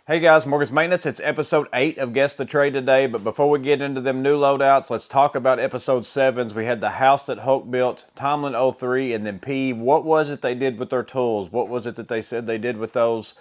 Hey guys, Morgan's Maintenance. It's episode 8 of Guess the Trade today, but before we get into them new loadouts, let's talk about episode 7s. We had the house that Hulk built, Tomlin 03, and then P. What was it they did with their tools? What was it that they said they did with those?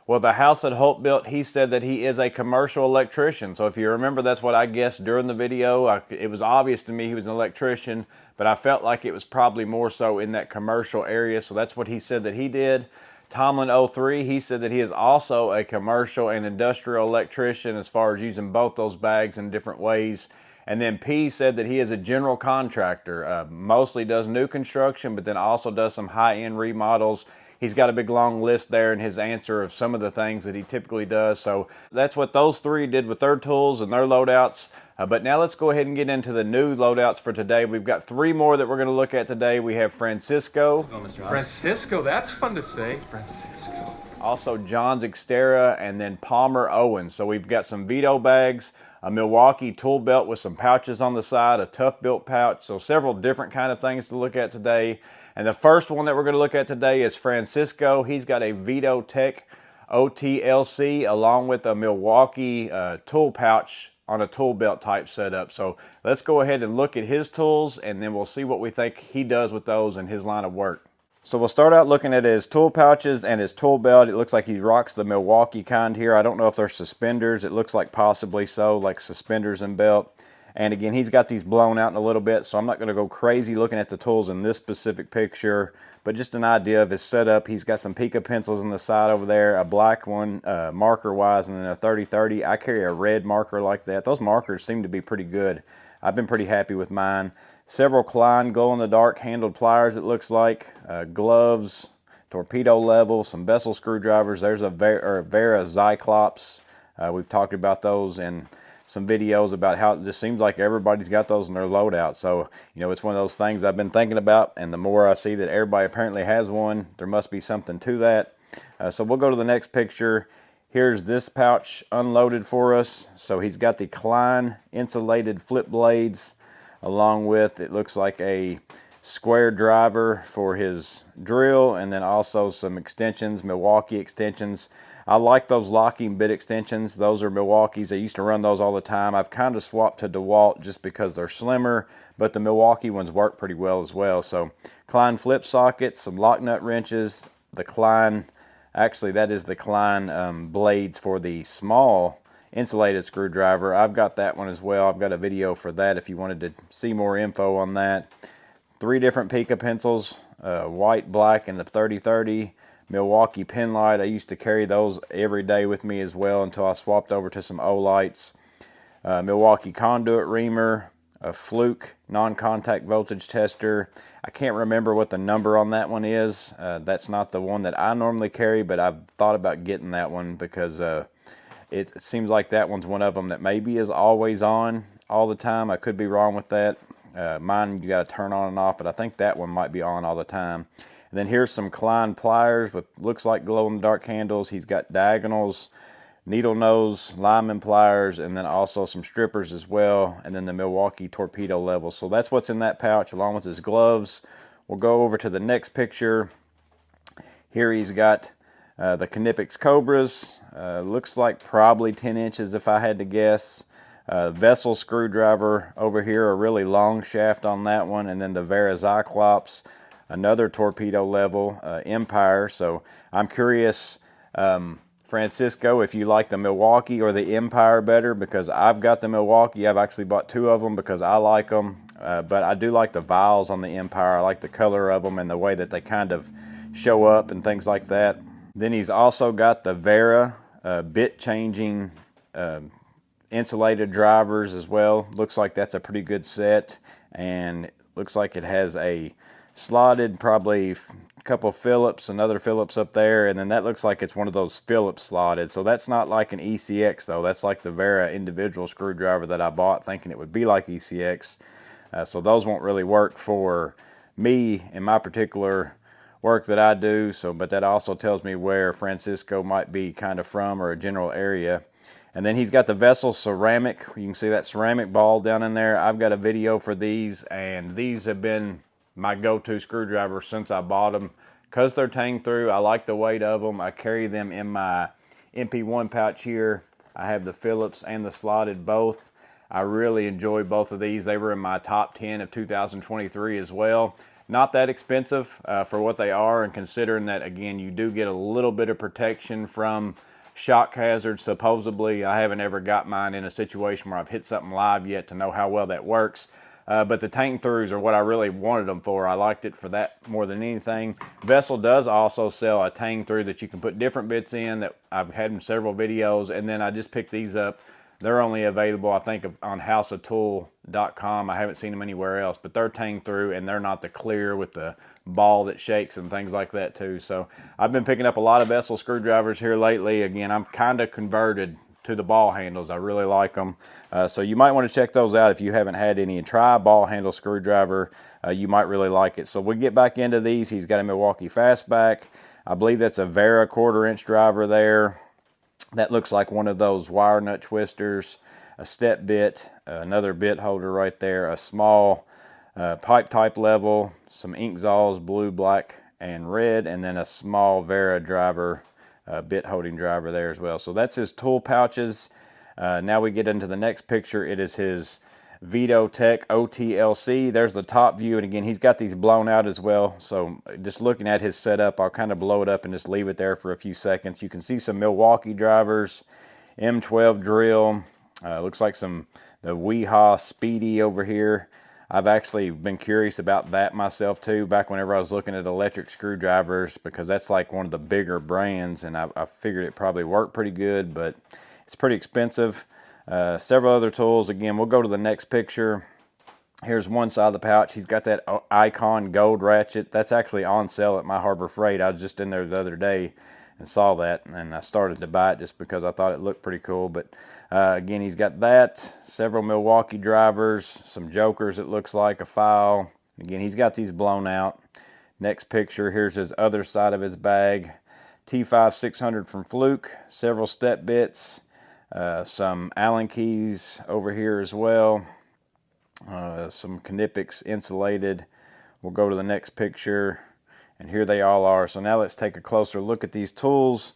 Well, the house that Hulk built, he said that he is a commercial electrician. So if you remember, that's what I guessed during the video. It was obvious to me he was an electrician, but I felt like it was probably more so in that commercial area. So that's what he said that he did. Tomlin 03, he said that he is also a commercial and industrial electrician as far as using both those bags in different ways. And then P said that he is a general contractor, mostly does new construction, but then also does some high-end remodels. He's got a big long list there in his answer of some of the things that he typically does. So that's what those three did with their tools and their loadouts. But now let's go ahead and get into the new loadouts for today. We've got 3 more that we're going to look at today. We have Francisco. Francisco, that's fun to say. Francisco. Also John's Xterra, and then Palmer Owens. So we've got some Vito bags, a Milwaukee tool belt with some pouches on the side, a tough built pouch. So several different kind of things to look at today. And the first one that we're going to look at today is Francisco. He's got a Vito Tech OTLC along with a Milwaukee tool pouch on a tool belt type setup. So let's go ahead and look at his tools, and then we'll see what we think he does with those in his line of work. So we'll start out looking at his tool pouches and his tool belt. It looks like he rocks the Milwaukee kind here. I don't know if they're suspenders. It looks like possibly so, like suspenders and belt. And again, he's got these blown out in a little bit, so I'm not going to go crazy looking at the tools in this specific picture, but just an idea of his setup. He's got some Pica pencils on the side over there, a black one marker-wise, and then a 30-30. I carry a red marker like that. Those markers seem to be pretty good. I've been pretty happy with mine. Several Klein glow-in-the-dark handled pliers, it looks like, gloves, torpedo level, some vessel screwdrivers. There's a Vera Cyclops. We've talked about those in some videos about how it just seems like everybody's got those in their loadout. So, you know, it's one of those things I've been thinking about, and the more I see that everybody apparently has one, there must be something to that. So we'll go to the next picture. Here's this pouch unloaded for us. So he's got the Klein insulated flip blades, along with, it looks like a square driver for his drill, and then also some extensions, Milwaukee extensions. I like those locking bit extensions. Those are Milwaukee's. I used to run those all the time. I've kind of swapped to DeWalt just because they're slimmer, but the Milwaukee ones work pretty well as well. So Klein flip sockets, some lock nut wrenches, the Klein, actually that is the Klein blades for the small insulated screwdriver. I've got that one as well. I've got a video for that if you wanted to see more info on that. 3 different Pica pencils, white, black, and the 30-30. Milwaukee pen light. I used to carry those every day with me as well until I swapped over to some O-lights. Milwaukee conduit reamer, a Fluke non-contact voltage tester. I can't remember what the number on that one is. That's not the one that I normally carry, but I've thought about getting that one because it seems like that one's one of them that maybe is always on all the time. I could be wrong with that. Mine you got to turn on and off, but I think that one might be on all the time. And then here's some Klein pliers with looks like glow-in-the-dark handles. He's got diagonals, needle nose, lineman pliers, and then also some strippers as well, and then the Milwaukee torpedo level. So that's what's in that pouch along with his gloves. We'll go over to the next picture. Here he's got the Knipex Cobras. Looks like probably 10 inches if I had to guess. Vessel screwdriver over here, a really long shaft on that one, and then the Vera Cyclops, another torpedo level Empire. So I'm curious, Francisco, if you like the Milwaukee or the Empire better, because I've got the Milwaukee. I've actually bought 2 of them because I like them, but I do like the vials on the Empire. I like the color of them and the way that they kind of show up and things like that. Then he's also got the Vera bit changing insulated drivers as well. Looks like that's a pretty good set, and looks like it has a slotted, probably a couple Phillips, another Phillips up there, and then that looks like it's one of those Phillips slotted. So that's not like an ECX though. That's like the Vera individual screwdriver that I bought thinking it would be like ECX. So those won't really work for me in my particular work that I do. So, but that also tells me where Francisco might be kind of from, or a general area. And then he's got the Vessel ceramic. You can see that ceramic ball down in there. I've got a video for these, and these have been my go-to screwdriver since I bought them because they're tang through. I like the weight of them. I carry them in my MP1 pouch here. I have the Phillips and the slotted both. I really enjoy both of these. They were in my top 10 of 2023 as well. Not that expensive for what they are, and considering that, again, you do get a little bit of protection from shock hazards, supposedly. I haven't ever got mine in a situation where I've hit something live yet to know how well that works. But the tank throughs are what I really wanted them for. I liked it for that more than anything. Vessel does also sell a tang through that you can put different bits in that I've had in several videos, and then I just picked these up. They're only available, I think, on houseoftool.com. I haven't seen them anywhere else, but they're tang through, and they're not the clear with the ball that shakes and things like that too. So I've been picking up a lot of vessel screwdrivers here lately. Again, I'm kind of converted to the ball handles. I really like them. So you might want to check those out if you haven't had any. And try a ball handle screwdriver. You might really like it. So we get back into these. He's got a Milwaukee Fastback. I believe that's a Vera 1/4 inch driver there. That looks like one of those wire nut twisters, a step bit, another bit holder right there, a small pipe type level, some ink zaws, blue, black, and red, and then a small Vera driver, bit holding driver there as well. So that's his tool pouches. Now we get into the next picture. It is his VitoTech OTLC. There's the top view, and again, he's got these blown out as well. So just looking at his setup, I'll kind of blow it up and just leave it there for a few seconds. You can see some Milwaukee drivers, M12 drill. Looks like the Weehaw Speedy over here. I've actually been curious about that myself too, back whenever I was looking at electric screwdrivers, because that's like one of the bigger brands, and I figured it probably worked pretty good, but it's pretty expensive. Several other tools. Again, we'll go to the next picture. Here's one side of the pouch. He's got that Icon gold ratchet. That's actually on sale at my Harbor Freight. I was just in there the other day and saw that, and I started to buy it just because I thought it looked pretty cool. But again, he's got that, several Milwaukee drivers, some jokers, it looks like, a file. Again, he's got these blown out. Next picture, here's his other side of his bag. T5 600 from Fluke, several step bits, some Allen keys over here as well, some Knipex insulated. We'll go to the next picture, and here they all are. So now let's take a closer look at these tools.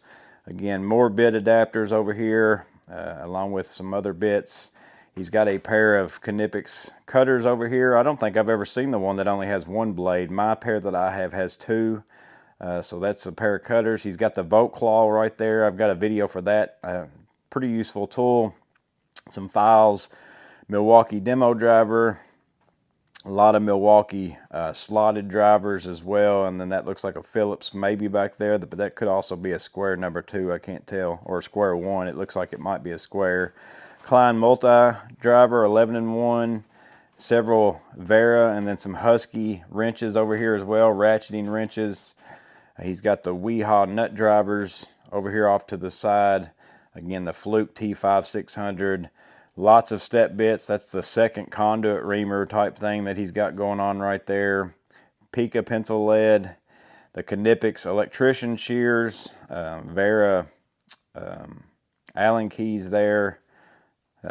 Again, more bit adapters over here, along with some other bits. He's got a pair of Knipex cutters over here. I don't think I've ever seen the one that only has one blade. My pair that I have has two. So that's a pair of cutters. He's got the Vote Claw right there. I've got a video for that. Pretty useful tool. Some files, Milwaukee demo driver, a lot of Milwaukee slotted drivers as well, and then that looks like a Phillips maybe back there, but that could also be a square number 2, I can't tell, or a square 1. It looks like it might be a square. Klein multi driver 11-in-1, several Vera, and then some Husky wrenches over here as well, ratcheting wrenches. He's got the Weehaw nut drivers over here off to the side. Again, the Fluke T5 600. Lots of step bits. That's the second conduit reamer type thing that he's got going on right there. Pica pencil lead. The Knipex electrician shears. Vera Allen keys there.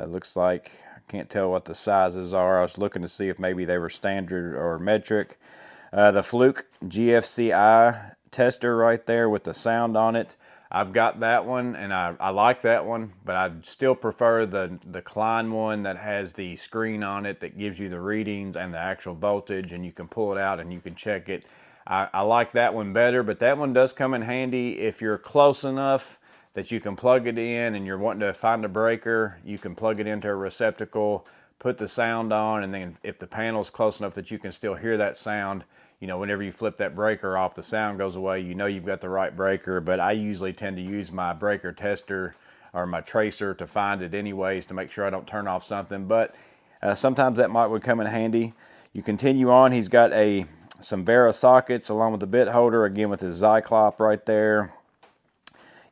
Looks like, I can't tell what the sizes are. I was looking to see if maybe they were standard or metric. The Fluke GFCI tester right there with the sound on it. I've got that one, and I like that one, but I still prefer the Klein one that has the screen on it that gives you the readings and the actual voltage, and you can pull it out and you can check it. I like that one better, but that one does come in handy if you're close enough that you can plug it in and you're wanting to find a breaker. You can plug it into a receptacle, put the sound on, and then if the panel's close enough that you can still hear that sound, you know, whenever you flip that breaker off, the sound goes away. You know you've got the right breaker, but I usually tend to use my breaker tester or my tracer to find it anyways to make sure I don't turn off something. But sometimes that would come in handy. You continue on. He's got some Vera sockets along with the bit holder, again with his Zyklop right there.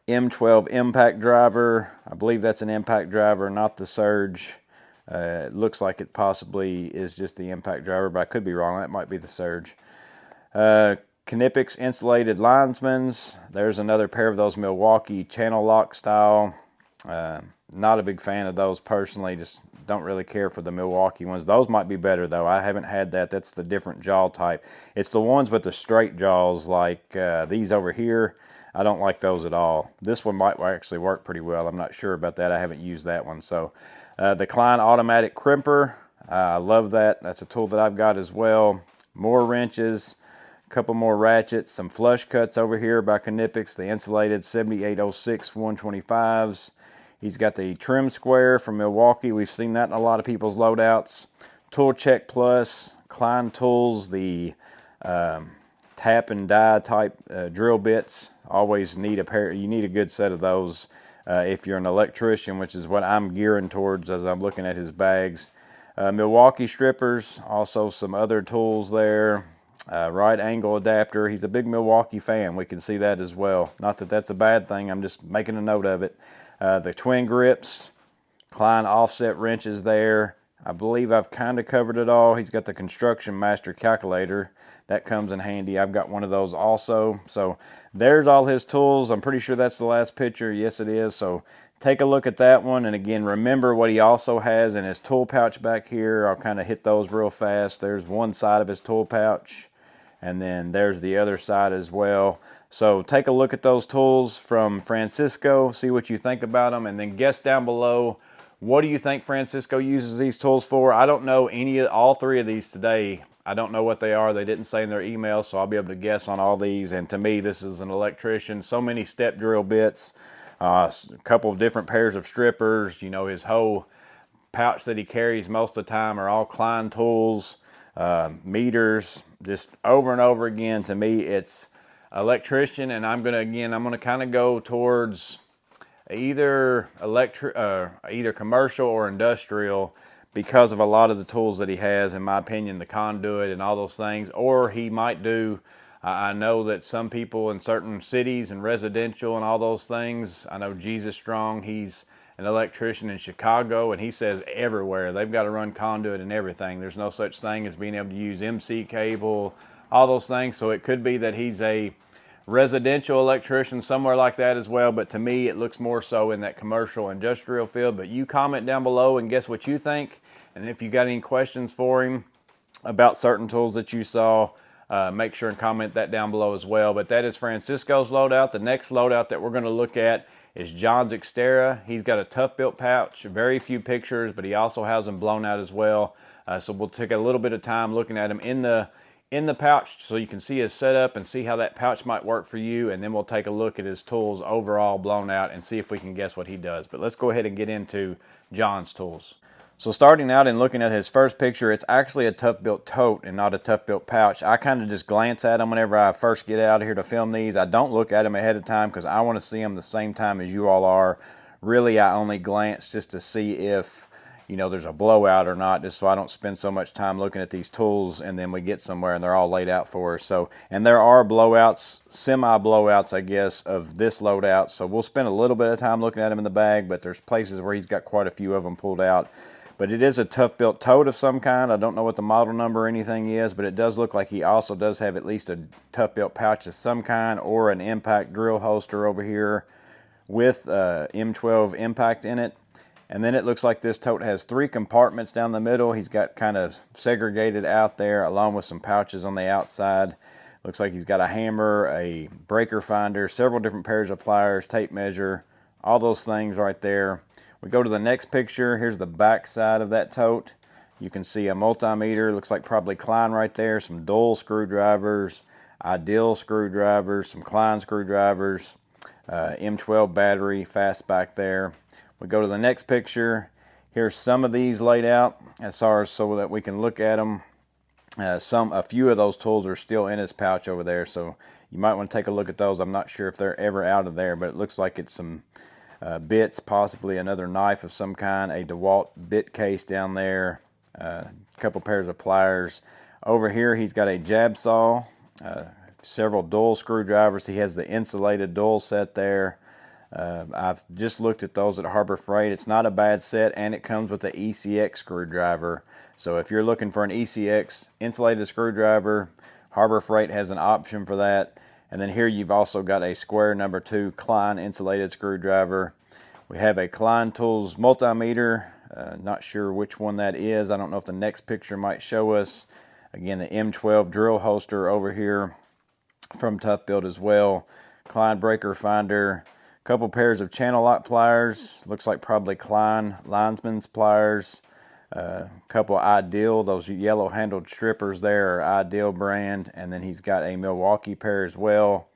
M12 impact driver. I believe that's an impact driver, not the Surge. It looks like it possibly is just the impact driver, but I could be wrong. That might be the Surge. Knipex insulated linesmans. There's another pair of those Milwaukee channel lock style. Not a big fan of those personally. Just don't really care for the Milwaukee ones. Those might be better though. I haven't had that. That's the different jaw type. It's the ones with the straight jaws like these over here. I don't like those at all. This one might actually work pretty well. I'm not sure about that. I haven't used that one. So the Klein automatic crimper, I love that. That's a tool that I've got as well. More wrenches, a couple more ratchets, some flush cuts over here by Knipex, the insulated 7806 125s. He's got the trim square from Milwaukee. We've seen that in a lot of people's loadouts. Tool Check Plus, Klein tools, the tap and die type drill bits. Always need a pair. You need a good set of those if you're an electrician, which is what I'm gearing towards as I'm looking at his bags. Milwaukee strippers, also some other tools there. Right angle adapter. He's a big Milwaukee fan. We can see that as well. Not that that's a bad thing. I'm just making a note of it. The twin grips, Klein offset wrenches there. I believe I've kind of covered it all. He's got the Construction Master calculator. That comes in handy. I've got one of those also. So there's all his tools. I'm pretty sure that's the last picture. Yes, it is. So take a look at that one. And again, remember what he also has in his tool pouch back here. I'll kind of hit those real fast. There's one side of his tool pouch, and then there's the other side as well. So take a look at those tools from Francisco, see what you think about them, and then guess down below, what do you think Francisco uses these tools for? I don't know all three of these today. I don't know what they are. They didn't say in their email, so I'll be able to guess on all these. And to me, this is an electrician. So many step drill bits, a couple of different pairs of strippers. You know, his whole pouch that he carries most of the time are all Klein tools, meters, just over and over again. To me, it's electrician, and I'm gonna kind of go towards either commercial or industrial, because of a lot of the tools that he has, in my opinion, the conduit and all those things. Or he might do, I know that some people in certain cities and residential and all those things, I know Jesus Strong, he's an electrician in Chicago, and he says everywhere they've got to run conduit and everything. There's no such thing as being able to use MC cable, all those things. So it could be that he's a residential electrician somewhere like that as well, but to me it looks more so in that commercial industrial field. But you comment down below and guess what you think, and if you got any questions for him about certain tools that you saw, make sure and comment that down below as well. But that is Francisco's loadout. The next loadout that we're going to look at is John's Xterra. He's got a tough built pouch, very few pictures, but he also has them blown out as well. So we'll take a little bit of time looking at him in the pouch so you can see his setup and see how that pouch might work for you, and then we'll take a look at his tools overall blown out and see if we can guess what he does. But let's go ahead and get into John's tools. So starting out and looking at his first picture, it's actually a tough built tote and not a tough built pouch. I kind of just glance at them whenever I first get out of here to film these. I don't look at them ahead of time because I want to see them the same time as you all are. Really, I only glance just to see if, you know, there's a blowout or not, just so I don't spend so much time looking at these tools and then we get somewhere and they're all laid out for us. So, and there are blowouts, semi-blowouts, I guess, of this loadout. So we'll spend a little bit of time looking at them in the bag, but there's places where he's got quite a few of them pulled out. But it is a tough built tote of some kind. I don't know what the model number or anything is, but it does look like he also does have at least a tough built pouch of some kind, or an impact drill holster over here with M12 impact in it. And then it looks like this tote has 3 compartments down the middle. He's got kind of segregated out there along with some pouches on the outside. Looks like he's got a hammer, a breaker finder, several different pairs of pliers, tape measure, all those things right there. We go to the next picture. Here's the back side of that tote. You can see a multimeter, looks like probably Klein right there, some Dole screwdrivers, Ideal screwdrivers, some Klein screwdrivers, M12 battery, fast back there. We go to the next picture. Here's some of these laid out as far as so that we can look at them. A few of those tools are still in his pouch over there, so you might want to take a look at those. I'm not sure if they're ever out of there, but it looks like it's some bits, possibly another knife of some kind, a DeWalt bit case down there, a couple pairs of pliers. Over here he's got a jab saw, several Dole screwdrivers. He has the insulated Dole set there. I've just looked at those at Harbor Freight. It's not a bad set, and it comes with the ECX screwdriver. So if you're looking for an ECX insulated screwdriver, Harbor Freight has an option for that. And then here you've also got a square number 2 Klein insulated screwdriver. We have a Klein Tools multimeter, Not sure which one that is. I don't know if the next picture might show us. Again, the M12 drill holster over here from Tough Built as well. Klein breaker finder. A couple pairs of channel lock pliers. Looks like probably Klein linesman's pliers. A couple Ideal, those yellow handled strippers there are Ideal brand. And then he's got a Milwaukee pair as well.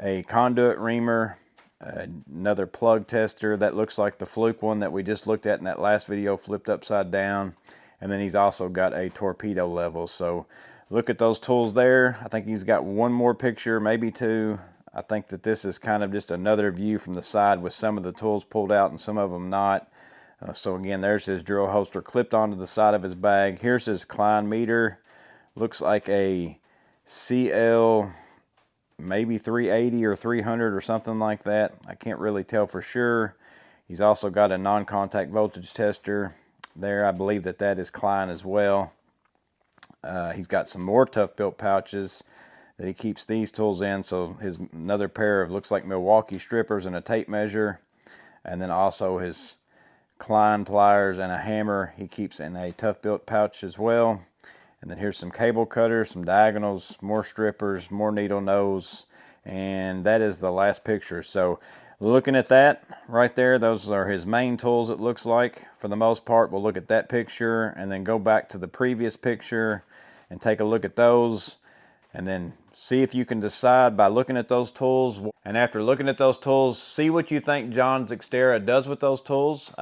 A conduit reamer. Another plug tester that looks like the Fluke one that we just looked at in that last video, flipped upside down. And then he's also got a torpedo level. So look at those tools there. I think he's got one more picture, maybe two. I think that this is kind of just another view from the side with some of the tools pulled out and some of them not. So again, there's his drill holster clipped onto the side of his bag. Here's his Klein meter. Looks like a CL maybe 380 or 300 or something like that. I can't really tell for sure. He's also got a non-contact voltage tester there. I believe that that is Klein as well. He's got some more Tough Built pouches that he keeps these tools in. So his another pair of looks like Milwaukee strippers and a tape measure. And then also his Klein pliers and a hammer he keeps in a Tough Built pouch as well. And then here's some cable cutters, some diagonals, more strippers, more needle nose, and that is the last picture. So looking at that right there, those are his main tools, it looks like. For the most part, we'll look at that picture and then go back to the previous picture and take a look at those, and then see if you can decide by looking at those tools. And after looking at those tools, see what you think John Xterra does with those tools.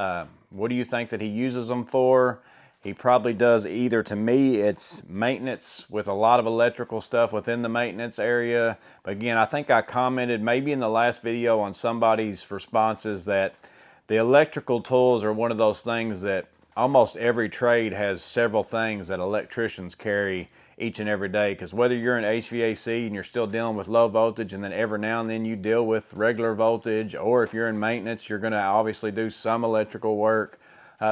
What do you think that he uses them for? He probably does either, to me, it's maintenance with a lot of electrical stuff within the maintenance area. But again, I think I commented maybe in the last video on somebody's responses that the electrical tools are one of those things that almost every trade has several things that electricians carry each and every day. Because whether you're in HVAC and you're still dealing with low voltage, and then every now and then you deal with regular voltage, or if you're in maintenance, you're going to obviously do some electrical work.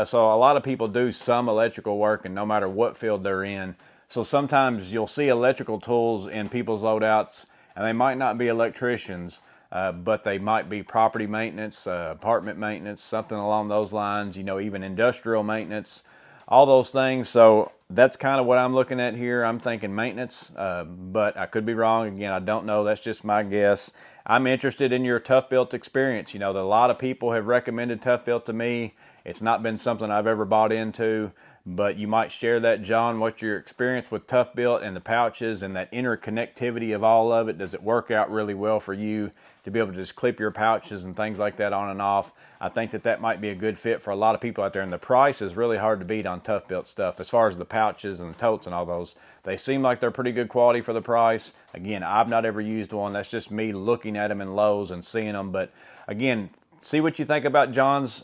So a lot of people do some electrical work, and no matter what field they're in. So sometimes you'll see electrical tools in people's loadouts, and they might not be electricians, but they might be property maintenance, apartment maintenance, something along those lines, you know, even industrial maintenance, all those things. So that's kind of what I'm looking at here. I'm thinking maintenance, but I could be wrong. Again, I don't know. That's just my guess. I'm interested in your Tough Built experience. You know, a lot of people have recommended Tough Built to me. It's not been something I've ever bought into, but you might share that, John. What's your experience with Tough Built and the pouches and that interconnectivity of all of it? Does it work out really well for you to be able to just clip your pouches and things like that on and off? I think that that might be a good fit for a lot of people out there, and the price is really hard to beat on Tough Built stuff. As far as the pouches and the totes and all those, they seem like they're pretty good quality for the price. Again, I've not ever used one. That's just me looking at them in Lowe's and seeing them. But again, see what you think about John's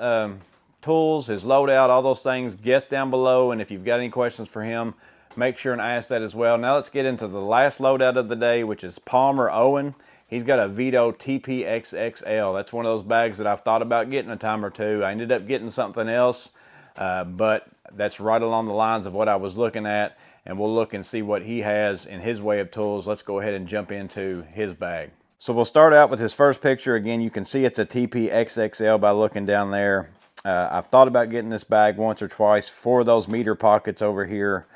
tools, his loadout, all those things. Guess down below, and if you've got any questions for him, make sure and ask that as well. Now let's get into the last loadout of the day, which is Palmer Owen. He's got a Vito TPXXL. That's one of those bags that I've thought about getting a time or two. I ended up getting something else, but that's right along the lines of what I was looking at, and we'll look and see what he has in his way of tools. Let's go ahead and jump into his bag. So we'll start out with his first picture. Again, you can see it's a TPXXL by looking down there. I've thought about getting this bag once or twice for those meter pockets over here,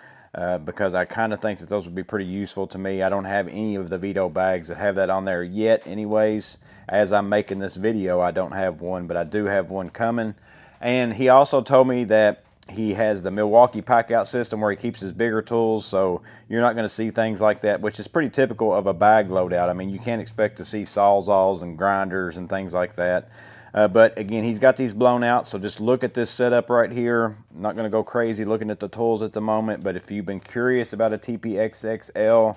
because I kind of think that those would be pretty useful to me. I don't have any of the Vito bags that have that on there yet anyways. As I'm making this video, I don't have one, but I do have one coming. And he also told me that he has the Milwaukee pack out system where he keeps his bigger tools, so you're not going to see things like that, which is pretty typical of a bag loadout. I mean, you can't expect to see sawzalls and grinders and things like that. But again, he's got these blown out, so just look at this setup right here. I'm not going to go crazy looking at the tools at the moment, but if you've been curious about a TPXXL,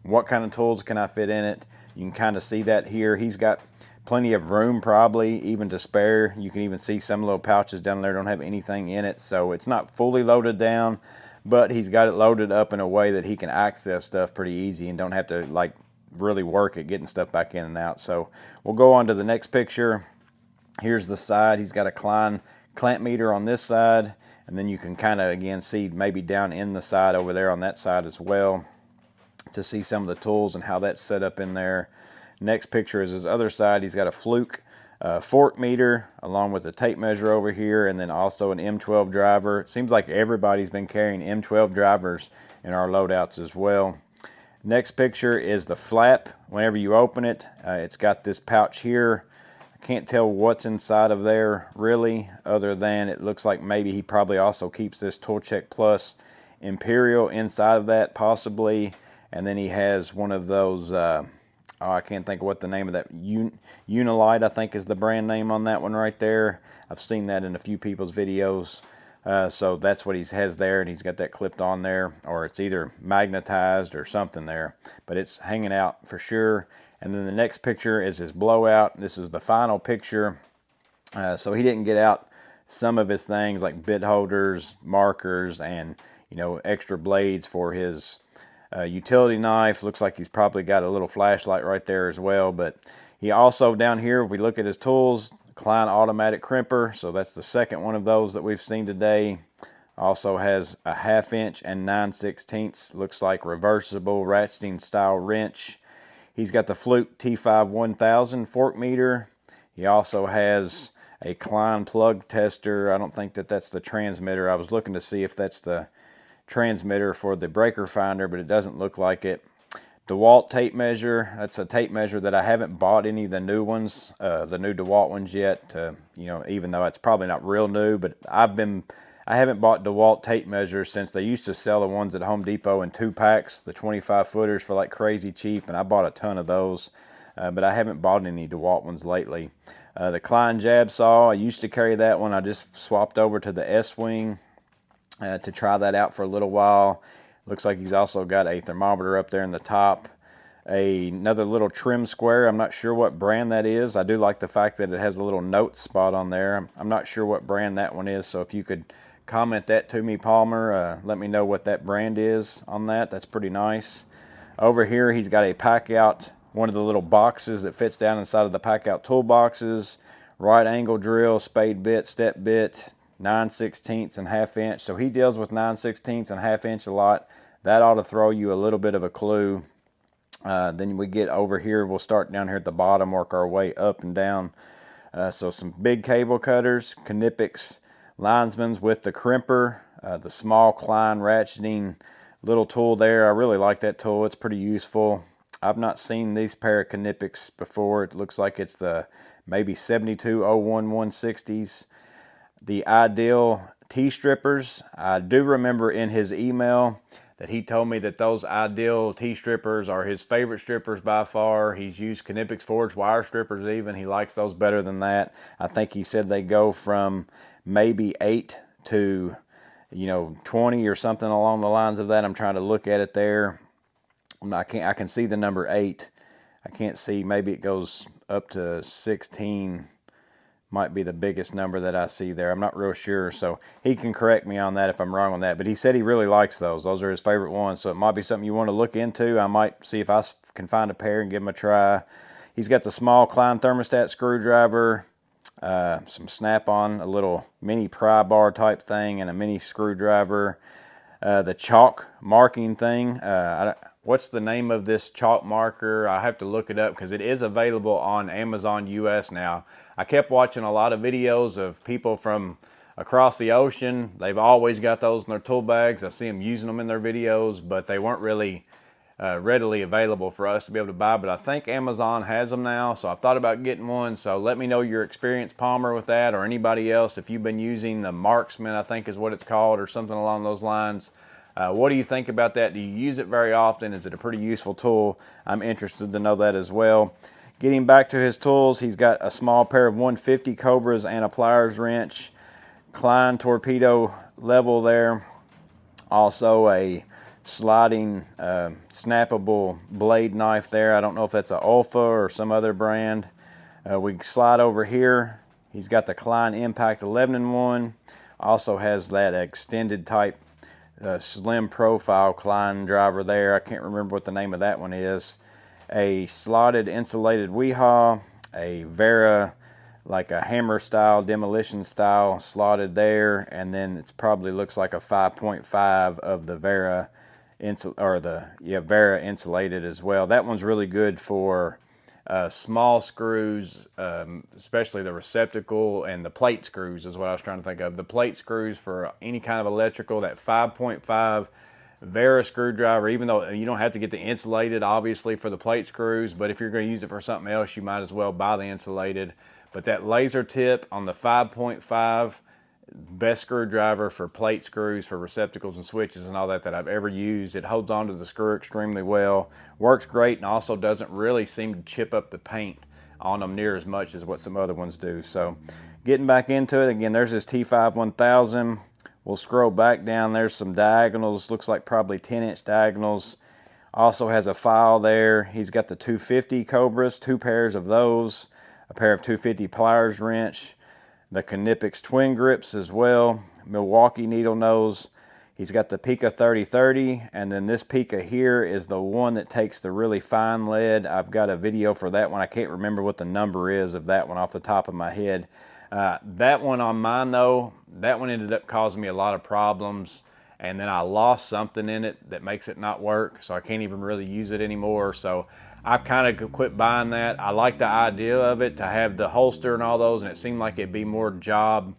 what kind of tools can I fit in it, you can kind of see that here. He's got plenty of room, probably even to spare. You can even see some little pouches down there don't have anything in it, so it's not fully loaded down, but he's got it loaded up in a way that he can access stuff pretty easy and don't have to like really work at getting stuff back in and out. So we'll go on to the next picture. Here's the side. He's got a Klein clamp meter on this side, and then you can kind of again see maybe down in the side over there on that side as well to see some of the tools and how that's set up in there. Next picture is his other side. He's got a Fluke fork meter along with a tape measure over here, and then also an M12 driver. It seems like everybody's been carrying M12 drivers in our loadouts as well. Next picture is the flap. Whenever you open it, it's got this pouch here. I can't tell what's inside of there really, other than it looks like maybe he probably also keeps this Tool Check Plus Imperial inside of that, possibly. And then he has one of those, I can't think of what the name of that, Unilite I think is the brand name on that one right there. I've seen that in a few people's videos. So that's what he has there, and he's got that clipped on there, or it's either magnetized or something there, but it's hanging out for sure. And then the next picture is his blowout. This is the final picture. So he didn't get out some of his things like bit holders, markers, and extra blades for his utility knife. Looks like he's probably got a little flashlight right there as well. But he also, down here, if we look at his tools, Klein automatic crimper, so that's the second one of those that we've seen today. Also has a 1/2 inch and 9/16, looks like reversible ratcheting style wrench. He's got the Fluke T5 1000 fork meter. He also has a Klein plug tester. I don't think that's the transmitter. I was looking to see if that's the transmitter for the breaker finder, but it doesn't look like it. DeWalt tape measure. That's a tape measure that I haven't bought any of the new ones, the new DeWalt ones yet. Even though it's probably not real new, but I haven't bought DeWalt tape measures since they used to sell the ones at Home Depot in 2-packs, the 25-footers for like crazy cheap, and I bought a ton of those, but I haven't bought any DeWalt ones lately. The Klein jab saw, I used to carry that one. I just swapped over to the S-Wing to try that out for a little while. Looks like he's also got a thermometer up there in the top. Another little trim square. I'm not sure what brand that is. I do like the fact that it has a little note spot on there. I'm not sure what brand that one is, so if you could comment that to me, Palmer, let me know what that brand is on that. That's pretty nice. Over here, he's got a pack out, one of the little boxes that fits down inside of the pack out toolboxes. Right angle drill, spade bit, step bit, 9/16 and 1/2 inch. So he deals with 9/16 and 1/2 inch a lot. That ought to throw you a little bit of a clue. Then we get over here, we'll start down here at the bottom, work our way up and down. So some big cable cutters, Knipex linesmans with the crimper, the small Klein ratcheting little tool there. I really like that tool. It's pretty useful. I've not seen these pair of Knipex before. It looks like it's the maybe 7201 160s. The Ideal T-strippers. I do remember in his email that he told me that those Ideal T-strippers are his favorite strippers by far. He's used Knipex Forge wire strippers even. He likes those better than that. I think he said they go from maybe 8 to 20 or something along the lines of that. I'm trying to look at it there. I can see the number 8. I can't see, maybe it goes up to 16. Might be the biggest number that I see there. I'm not real sure, so he can correct me on that if I'm wrong on that. But he said he really likes those. Those are his favorite ones, so it might be something you want to look into. I might see if I can find a pair and give them a try. He's got the small Klein thermostat screwdriver, some snap-on, a little mini pry bar type thing, and a mini screwdriver. The chalk marking thing. What's the name of this chalk marker? I have to look it up because it is available on Amazon US now. I kept watching a lot of videos of people from across the ocean. They've always got those in their tool bags. I see them using them in their videos, but they weren't really readily available for us to be able to buy. But I think Amazon has them now, so I thought about getting one. So let me know your experience, Palmer, with that, or anybody else. If you've been using the Marksman, I think is what it's called, or something along those lines. What do you think about that? Do you use it very often? Is it a pretty useful tool? I'm interested to know that as well. Getting back to his tools, he's got a small pair of 150 Cobras and a pliers wrench. Klein torpedo level there. Also a sliding snappable blade knife there. I don't know if that's a Alpha or some other brand. We slide over here. He's got the Klein Impact 11-in-1. Also has that extended type slim profile Klein driver there. I can't remember what the name of that one is. A slotted insulated Weehaw, a Vera, like a hammer style, demolition style slotted there, and then it's probably looks like a 5.5 of the Vera, Vera insulated as well. That one's really good for small screws, especially the receptacle and the plate screws is what I was trying to think of. The plate screws for any kind of electrical, that 5.5 Vera screwdriver, even though you don't have to get the insulated, obviously, for the plate screws, but if you're going to use it for something else, you might as well buy the insulated. But that laser tip on the 5.5, best screwdriver for plate screws, for receptacles and switches and all that I've ever used. It holds onto the screw extremely well, works great, and also doesn't really seem to chip up the paint on them near as much as what some other ones do. So getting back into it, again, there's this T5 1000. We'll scroll back down. There's some diagonals, looks like probably 10-inch diagonals. Also has a file there. He's got the 250 Cobras, 2 pairs of those, a pair of 250 pliers wrench, the Knipex twin grips as well, Milwaukee needle nose. He's got the Pica 3030, and then this Pica here is the one that takes the really fine lead. I've got a video for that one. I can't remember what the number is of that one off the top of my head. That one on mine though, that one ended up causing me a lot of problems, and then I lost something in it that makes it not work, so I can't even really use it anymore. So I've kind of quit buying that. I like the idea of it, to have the holster and all those, and it seemed like it'd be more job,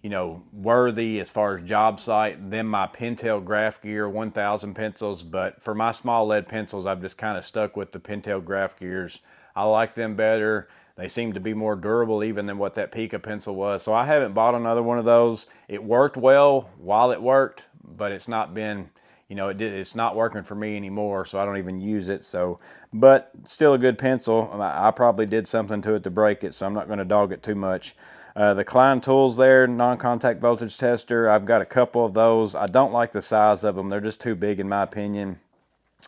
you know, worthy as far as job site than my Pentel Graph Gear 1000 pencils. But for my small lead pencils, I've just kind of stuck with the Pentel Graph Gears. I like them better. They seem to be more durable even than what that Pica pencil was. So I haven't bought another one of those. It worked well while it worked, but it's not been, you know, it's not working for me anymore, so I don't even use it. So, but still a good pencil. I probably did something to it to break it, so I'm not going to dog it too much. The Klein tools there, non-contact voltage tester, I've got a couple of those. I don't like the size of them. They're just too big in my opinion.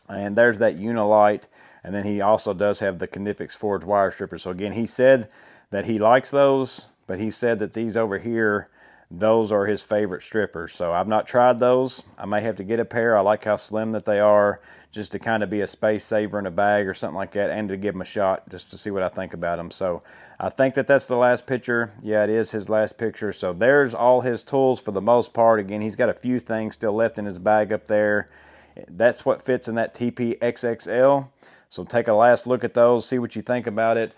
And there's that Unilight. And then he also does have the Knipex forged wire stripper. So again, he said that he likes those, but he said that these over here, those are his favorite strippers. So I've not tried those. I may have to get a pair. I like how slim that they are, just to kind of be a space saver in a bag or something like that, and to give them a shot just to see what I think about them. So I think that that's the last picture. Yeah, it is his last picture. So there's all his tools for the most part. Again, he's got a few things still left in his bag up there. That's what fits in that TP XXL. So take a last look at those, see what you think about it.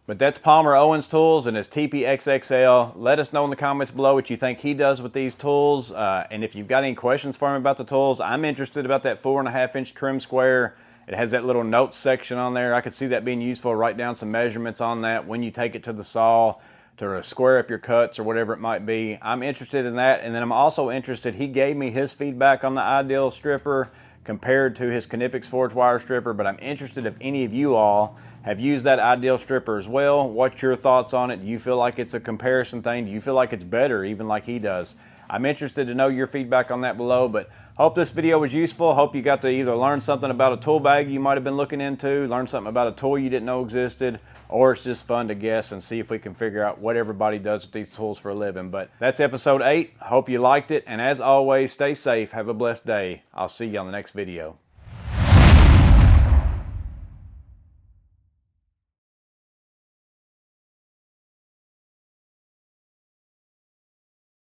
But that's Palmer Owens tools and his TP XXL. Let us know in the comments below what you think he does with these tools. And if you've got any questions for him about the tools, I'm interested about that 4.5-inch trim square. It has that little notes section on there. I could see that being useful. Write down some measurements on that when you take it to the saw to square up your cuts or whatever it might be. I'm interested in that. And then I'm also interested, he gave me his feedback on the Ideal stripper compared to his Knipex forged wire stripper, but I'm interested if any of you all have used that Ideal stripper as well. What's your thoughts on it? Do you feel like it's a comparison thing? Do you feel like it's better, even like he does? I'm interested to know your feedback on that below, but hope this video was useful. Hope you got to either learn something about a tool bag you might have been looking into, learn something about a tool you didn't know existed, or it's just fun to guess and see if we can figure out what everybody does with these tools for a living. But that's episode 8. Hope you liked it, and as always, stay safe. Have a blessed day. I'll see you on the next video.